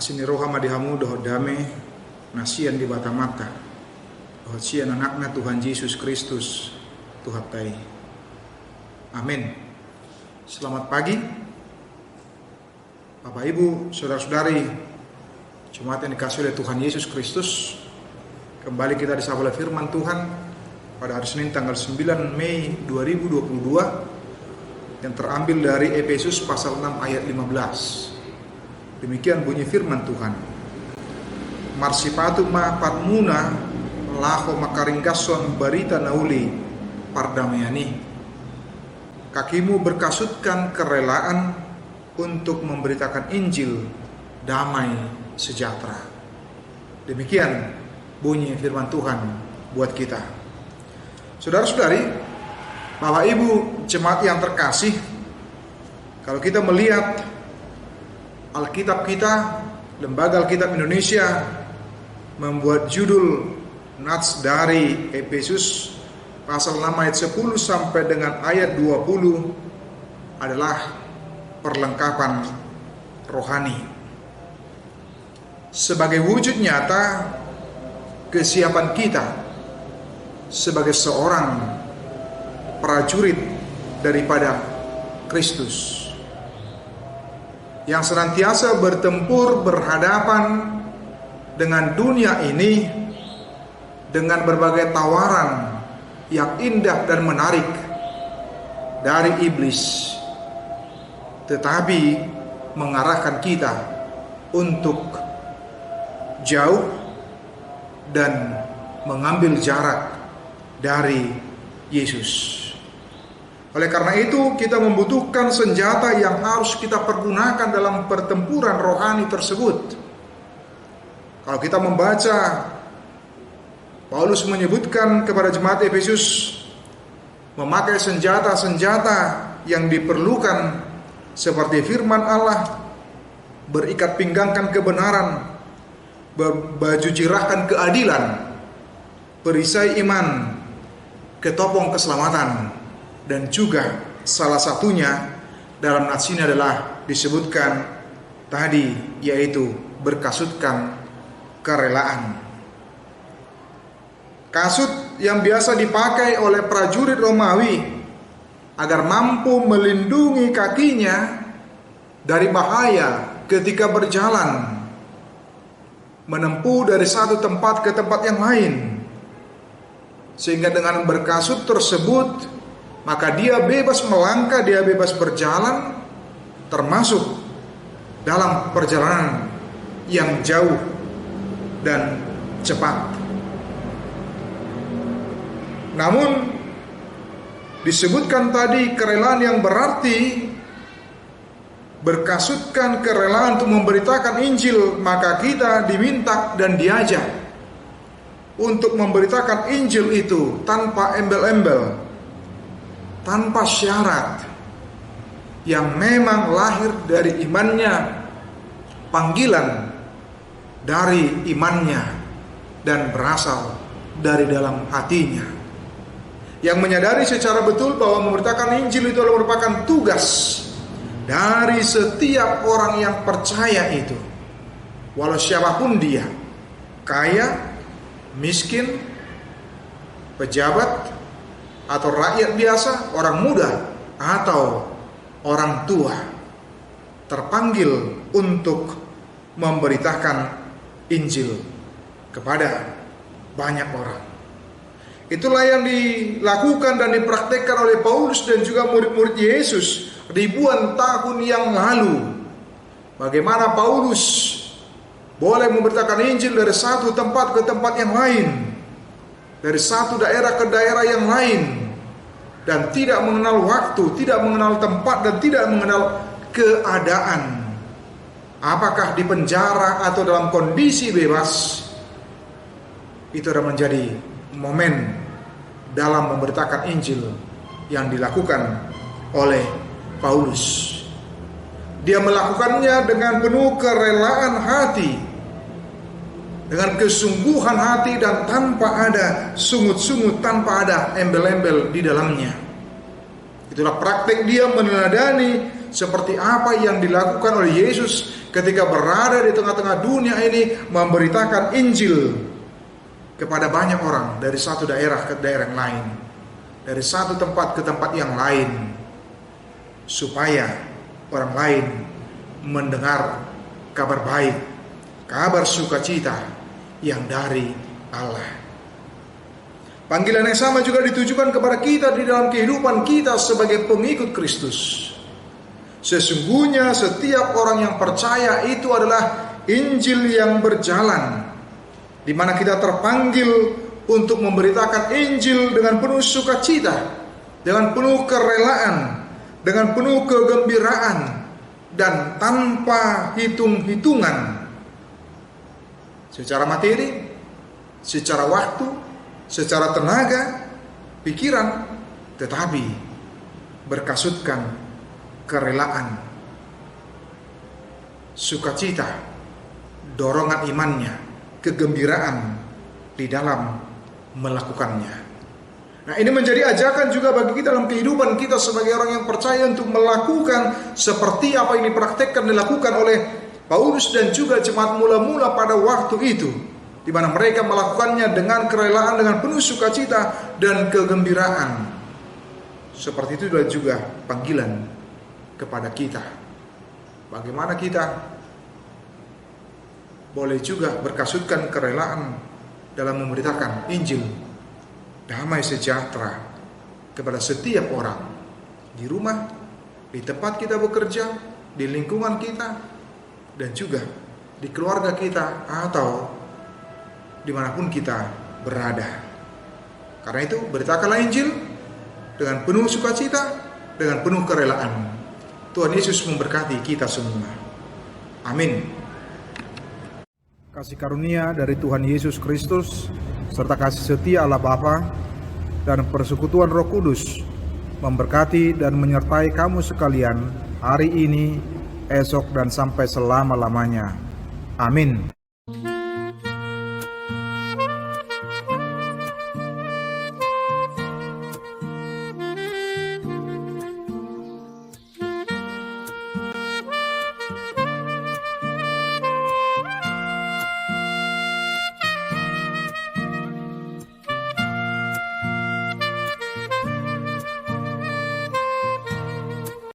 Asini rohama dihamu doho dame nasian di batamata doho sian anaknya Tuhan Yesus Kristus Tuhan tai. Amin. Selamat pagi Bapak Ibu, Saudara-saudari jemaat yang dikasihi oleh Tuhan Yesus Kristus. Kembali kita disapa oleh firman Tuhan pada hari Senin tanggal 9 Mei 2022 yang terambil dari Efesus pasal 6 ayat 15. Demikian bunyi firman Tuhan. Marsipatu ma patmuna laho makaringgason barita nauli pardamaiani. Kakimu berkasutkan kerelaan untuk memberitakan Injil damai sejahtera. Demikian bunyi firman Tuhan buat kita. Saudara-saudari, Bapak Ibu jemaat yang terkasih, kalau kita melihat Alkitab kita, Lembaga Alkitab Indonesia membuat judul nats dari Efesus pasal 6 ayat 10 sampai dengan ayat 20 adalah perlengkapan rohani. Sebagai wujud nyata kesiapan kita sebagai seorang prajurit daripada Kristus yang senantiasa bertempur berhadapan dengan dunia ini dengan berbagai tawaran yang indah dan menarik dari iblis, tetapi mengarahkan kita untuk jauh dan mengambil jarak dari Yesus. Oleh karena itu kita membutuhkan senjata yang harus kita pergunakan dalam pertempuran rohani tersebut. Kalau kita membaca, Paulus menyebutkan kepada jemaat Efesus memakai senjata-senjata yang diperlukan seperti firman Allah, berikat pinggangkan kebenaran, baju jirahkan keadilan, perisai iman, ketopong keselamatan, dan juga salah satunya dalam nats ini adalah disebutkan tadi, yaitu berkasutkan kerelaan. Kasut yang biasa dipakai oleh prajurit Romawi agar mampu melindungi kakinya dari bahaya ketika berjalan menempuh dari satu tempat ke tempat yang lain. Sehingga dengan berkasut tersebut maka dia bebas melangkah, dia bebas berjalan, termasuk dalam perjalanan yang jauh dan cepat. Namun disebutkan tadi kerelaan yang berarti berkasutkan kerelaan untuk memberitakan Injil, maka kita diminta dan diajak untuk memberitakan Injil itu tanpa embel-embel, tanpa syarat, yang memang lahir dari imannya, panggilan dari imannya, dan berasal dari dalam hatinya, yang menyadari secara betul bahwa memberitakan Injil itu adalah merupakan tugas dari setiap orang yang percaya itu, walau siapapun dia, kaya, miskin, pejabat, atau rakyat biasa, orang muda atau orang tua, terpanggil untuk memberitakan Injil kepada banyak orang. Itulah yang dilakukan dan dipraktekkan oleh Paulus dan juga murid-murid Yesus ribuan tahun yang lalu. Bagaimana Paulus boleh memberitakan Injil dari satu tempat ke tempat yang lain, dari satu daerah ke daerah yang lain, dan tidak mengenal waktu, tidak mengenal tempat, dan tidak mengenal keadaan. Apakah di penjara atau dalam kondisi bebas, itu adalah menjadi momen dalam memberitakan Injil yang dilakukan oleh Paulus. Dia melakukannya dengan penuh kerelaan hati, dengan kesungguhan hati, dan tanpa ada sungut-sungut, tanpa ada embel-embel di dalamnya. Itulah praktek dia meneladani seperti apa yang dilakukan oleh Yesus ketika berada di tengah-tengah dunia ini memberitakan Injil kepada banyak orang dari satu daerah ke daerah yang lain, dari satu tempat ke tempat yang lain, supaya orang lain mendengar kabar baik, kabar sukacita yang dari Allah. Panggilan yang sama juga ditujukan kepada kita di dalam kehidupan kita sebagai pengikut Kristus. Sesungguhnya setiap orang yang percaya itu adalah Injil yang berjalan, di mana kita terpanggil untuk memberitakan Injil dengan penuh sukacita, dengan penuh kerelaan, dengan penuh kegembiraan, dan tanpa hitung-hitungan, secara materi, secara waktu, secara tenaga, pikiran, tetapi berkasutkan kerelaan, sukacita, dorongan imannya, kegembiraan di dalam melakukannya. Nah, ini menjadi ajakan juga bagi kita dalam kehidupan kita sebagai orang yang percaya untuk melakukan seperti apa yang dipraktekkan dilakukan oleh Paulus dan juga jemaat mula-mula pada waktu itu, di mana mereka melakukannya dengan kerelaan, dengan penuh sukacita dan kegembiraan. Seperti itu juga panggilan kepada kita. Bagaimana kita boleh juga berkasutkan kerelaan dalam memberitakan Injil damai sejahtera kepada setiap orang, di rumah, di tempat kita bekerja, di lingkungan kita, dan juga di keluarga kita atau dimanapun kita berada. Karena itu beritakanlah Injil dengan penuh sukacita, dengan penuh kerelaan. Tuhan Yesus memberkati kita semua. Amin. Kasih karunia dari Tuhan Yesus Kristus serta kasih setia Allah Bapa dan persekutuan Roh Kudus memberkati dan menyertai kamu sekalian hari ini, esok, dan sampai selama-lamanya. Amin.